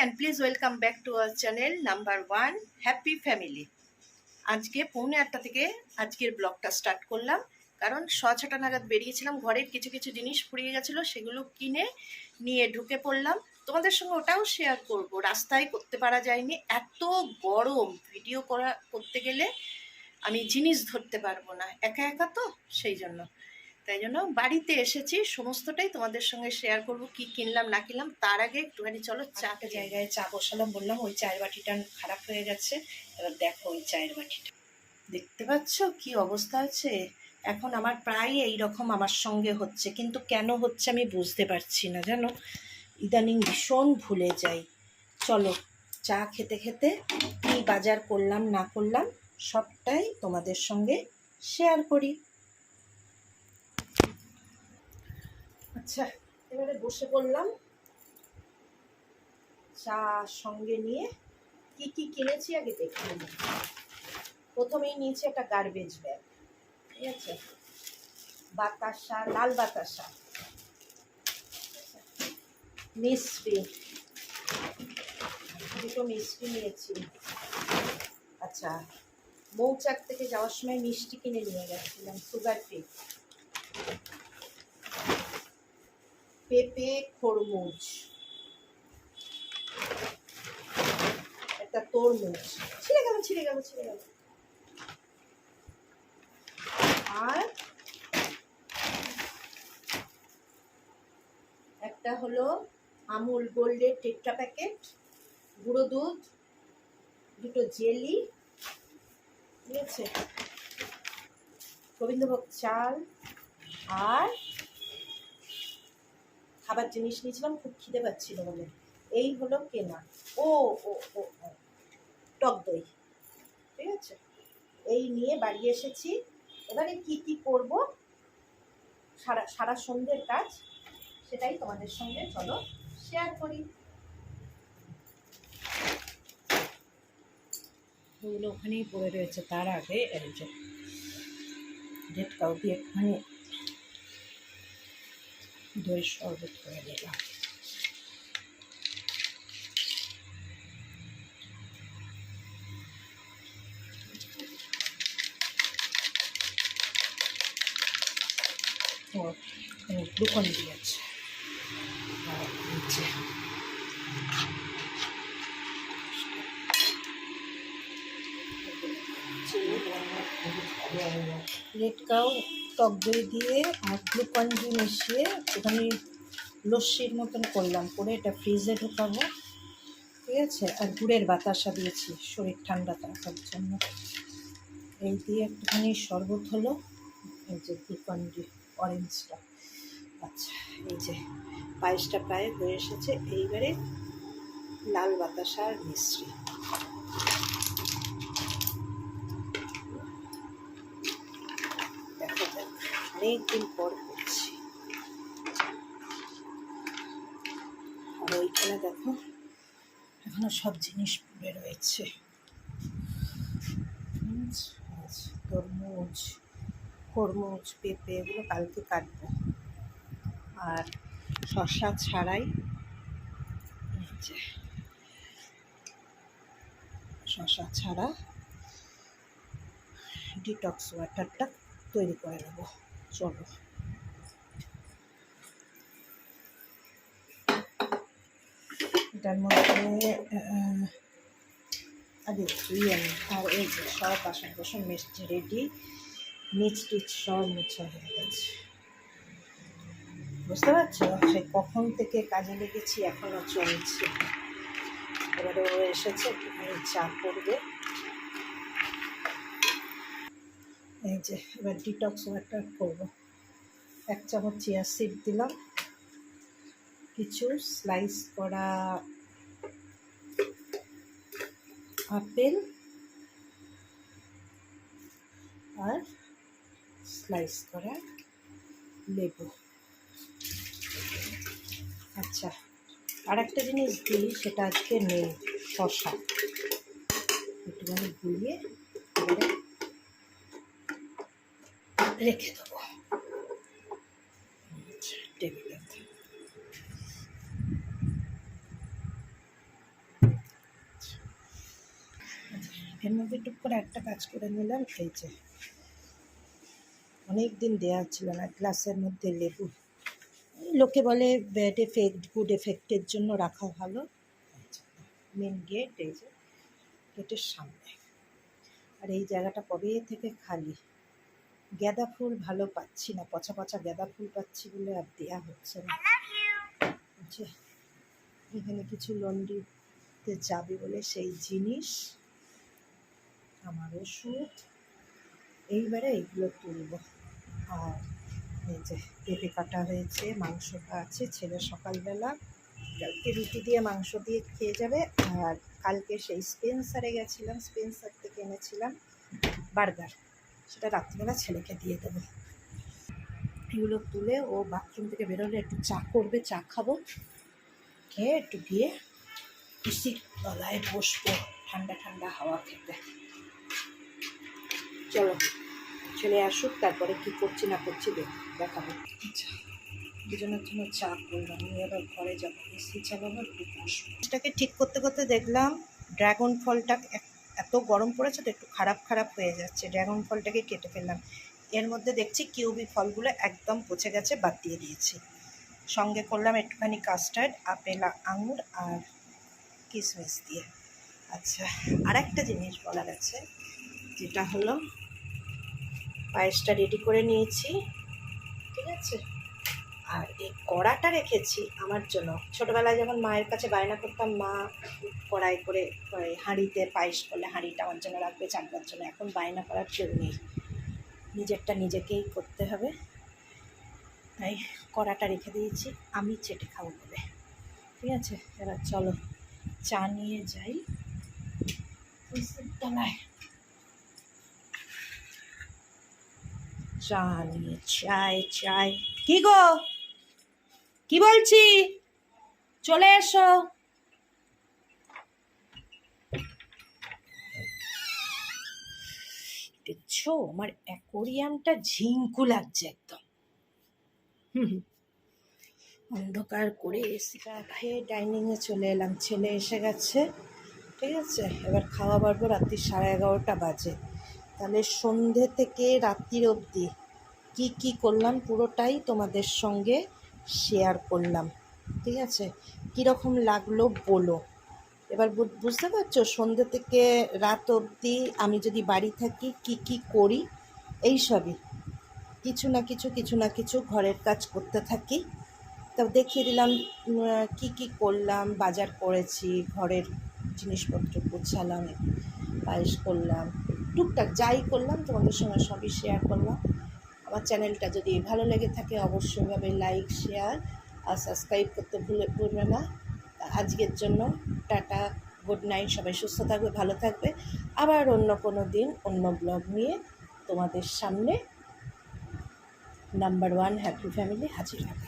and please welcome back to our channel number 1 Happy Family। আজকে 8:45 থেকে আজকের ব্লগটা স্টার্ট করলাম, কারণ 6:30 নাগাদ বেরিয়েছিলাম। ঘরের কিছু কিছু জিনিস ফুরিয়ে গেছিলো, সেগুলো কিনে নিয়ে ঢুকে পড়লাম। তোমাদের সঙ্গে ওটাও শেয়ার করব। রাস্তায় করতে পারা যায়নি, এত গরম। ভিডিও করতে গেলে আমি জিনিস ধরতে পারবো না, একা একা তো, সেই জন্য তাই জন্য বাড়িতে এসেছি, সমস্তটাই তোমাদের সঙ্গে শেয়ার করব, কি কিনলাম না কিনলাম। তার আগে একটুখানি চলো চাটা জায়গায় চা বসালাম, বললাম ওই চায়ের বাটিটা খারাপ হয়ে গেছে। এবার দেখো ওই চায়ের বাটিটা, দেখতে পাচ্ছ কি অবস্থা আছে। এখন আমার প্রায় এইরকম আমার সঙ্গে হচ্ছে, কিন্তু কেন হচ্ছে আমি বুঝতে পারছি না জানো। ইদানিং ভীষণ ভুলে যাই। চলো চা খেতে খেতে কি বাজার করলাম না করলাম সবটাই তোমাদের সঙ্গে শেয়ার করি। আচ্ছা, এবারে বসে পড়লাম চা সঙ্গে নিয়ে। কি কি কিনেছি আগে দেখে নিই। প্রথমেই নিয়েছি একটা গার্বেজ ব্যাগ, ঠিক আছে, বাতাসা, লাল বাতাসা, মিষ্টি, দুটো মিষ্টি নিয়েছি। আচ্ছা, মৌচাক থেকে যাওয়ার সময় মিষ্টি কিনে নিয়ে গেছিলাম, সুগার ফ্রি। পেঁপে, খরমুজ, একটা তরমুজ, ছিঁড়ে গেল। আর একটা হলো আমুল গোল্ডের টেট্রা প্যাকেট, গুঁড়ো দুধ, দুটো জেলি, ঠিক আছে, গোবিন্দভোগ চাল, আর খাবার জিনিস নিয়েছিলাম, খুব খিদে পাচ্ছিল বলে। এই হলো কেনা। ও ও ও টক দই, ঠিক আছে। এই নিয়ে বাড়ি এসেছি। এবারে কি কি করব, সারা সন্ধ্যের কাজ, সেটাই তোমাদের সঙ্গে চলো শেয়ার করি। ওগুলো ওখানেই পড়ে রয়েছে। তার আগে এই যে রেড কাউ দিয়ে একটুখানি দই শরবত করে দিলাম। ও গ্লুকন দিয়েছে। আর নিচে রেড কাউ টক দই দিয়ে আর গ্লুকন ডি মিশিয়ে একটুখানি লস্যির মতন করলাম, করে এটা ফ্রিজে ঢোকাবো, ঠিক আছে। আর গুড়ের বাতাসা দিয়েছি শরীর ঠান্ডা থাকার জন্য। এই দিয়ে একটুখানি শরবত হলো, এই যে গ্লুকন ডি অরেঞ্জটা। আচ্ছা, এই যে পায়েসটা প্রায় হয়ে এসেছে। এইবারে লাল বাতাসা আর মিশ্রি। দেখো অনেকদিন পর করছি। আর ওইখানে দেখো এখনো সব জিনিস পড়ে রয়েছে। তরমুজ, খরমুজ, পেঁপে, এগুলো কালকে কাটবো। আর শসা ছাড়াই শসা ছাড়া ডিটক্স ওয়াটারটা তৈরি করে নেব। চলো এটার মধ্যে আগে ধুয়ে আনি। আর এই যে সব বাসন মিষ্টি রেডি, নিচ টিচ সব মুছা হয়ে গেছে। বুঝতে পারছো, সেই কখন থেকে কাজে লেগেছি, এখনও চলছে। এবারে ও এসেছে, একটুখানি চা করবে। এই যে এবার ডিটক্স ওয়াটার করবো। 1 চামচ চিয়া সিড দিলাম, কিছু স্লাইস করা আপেল আর স্লাইস করা লেবু। আচ্ছা, আর একটা জিনিস দিই, সেটা আজকে নেই, শসা একটুখানি গুলিয়ে রেখে দেবো টেবিলে। এর মধ্যে টুক করে একটা কাজ করে নিলাম, এই যে অনেক দিন দেওয়া ছিল না, গ্লাসের মধ্যে লেবু। লোকে বলে ব্যাড এফেক্ট গুড এফেক্টের জন্য রাখা ভালো। মেন গেট, এই যে গেটের সামনে। আর এই জায়গাটা কবে থেকে খালি, গাঁদা ফুল ভালো পাচ্ছি না, পচা পচা গাঁদা ফুল পাচ্ছি বলে আর দেওয়া হচ্ছে না। যে এখানে কিছু লন্ড্রিতে যাবে বলে সেই জিনিস, আমার ওষুধ, এইবারে এইগুলো তুলব। আর এই যে পেঁপে কাটা হয়েছে, মাংসটা আছে, ছেলে সকালবেলা কালকে রুটি দিয়ে মাংস দিয়ে খেয়ে যাবে। আর কালকে সেই স্পেন্সারে গেছিলাম, স্পেন্সার থেকে এনেছিলাম বার্গার, সেটা রাত্রিবেলা ছেলেকে দিয়ে দেবো। এগুলো তুলে ও বাথরুম থেকে বেরোলে একটু চা করবে, চা খাবো, খেয়ে একটু গিয়ে এসির তলায় বসবো ঠান্ডা ঠান্ডা হাওয়া খেতে। চলো চলে আসুক, তারপরে কি করছি না করছি দেখাবো। আচ্ছা, দুজনের জন্য চা করলাম, নিয়ে এবার ঘরে যাবো, এসি চালাবো, একটু বসবো। এটাকে ঠিক করতে করতে দেখলাম ড্রাগন ফলটা এত গরম পড়েছে তো একটু খারাপ খারাপ হয়ে যাচ্ছে, ড্রাগন ফলটাকে কেটে ফেললাম। এর মধ্যে দেখছি কিউবি ফলগুলো একদম পচে গেছে, বাদ দিয়ে দিয়েছি। সঙ্গে করলাম একটুখানি কাস্টার্ড, আপেল, আঙুর আর কিশমিশ দিয়ে। আচ্ছা, আর একটা জিনিস বলার আছে, যেটা হলো পায়েসটা রেডি করে নিয়েছি, ঠিক আছে। আর এই কড়াটা রেখেছি আমার জন্য। ছোটোবেলায় যখন মায়ের কাছে বায়না করতাম, মা কড়াই করে হাঁড়িতে পায়েস করলে হাঁড়িটা আমার জন্য রাখবে চাকবার জন্য। এখন বায়না করার কেউ নেই, নিজেরটা নিজেকেই করতে হবে, তাই কড়াটা রেখে দিয়েছি আমি চেটে খাবো বলে, ঠিক আছে। এবার চলো চা নিয়ে যাই তলায়, চা নিয়ে চাই। কি গো, কি বলছি, চলে এসো। দেখছো আমার অ্যাকোরিয়ামটা ঝিঙ্কু লাগছে একদম। অন্ধকার করে এসিটা খেয়ে ডাইনিংয়ে চলে এলাম, ছেলে এসে গেছে, ঠিক আছে। এবার খাওয়া বাড়বো, রাত্রি 11:30 বাজে। তাহলে সন্ধে থেকে রাত্রির অবধি কি কি করলাম পুরোটাই তোমাদের সঙ্গে শেয়ার করলাম, ঠিক আছে। কীরকম লাগলো বলো। এবার বুঝতে পারছো, সন্ধে থেকে রাত অবধি আমি যদি বাড়ি থাকি কি কি করি, এই সবই কিছু না কিছু ঘরের কাজ করতে থাকি। তা দেখিয়ে দিলাম কি কি করলাম, বাজার করেছি, ঘরের জিনিসপত্র গুছালাম, পায়েস করলাম, টুকটাক যাই করলাম তোমাদের সঙ্গে সবই শেয়ার করলাম। আমার চ্যানেলটা যদি ভালো লেগে থাকে অবশ্যইভাবে লাইক, শেয়ার আর সাবস্ক্রাইব করতে ভুলবে না। আজকের জন্য টাটা, গুড নাইট, সবাই সুস্থ থাকবে, ভালো থাকবে। আবার অন্য কোনো দিন অন্য ব্লগ নিয়ে তোমাদের সামনে নাম্বার 1 হ্যাপি ফ্যামিলি হাজির হবে।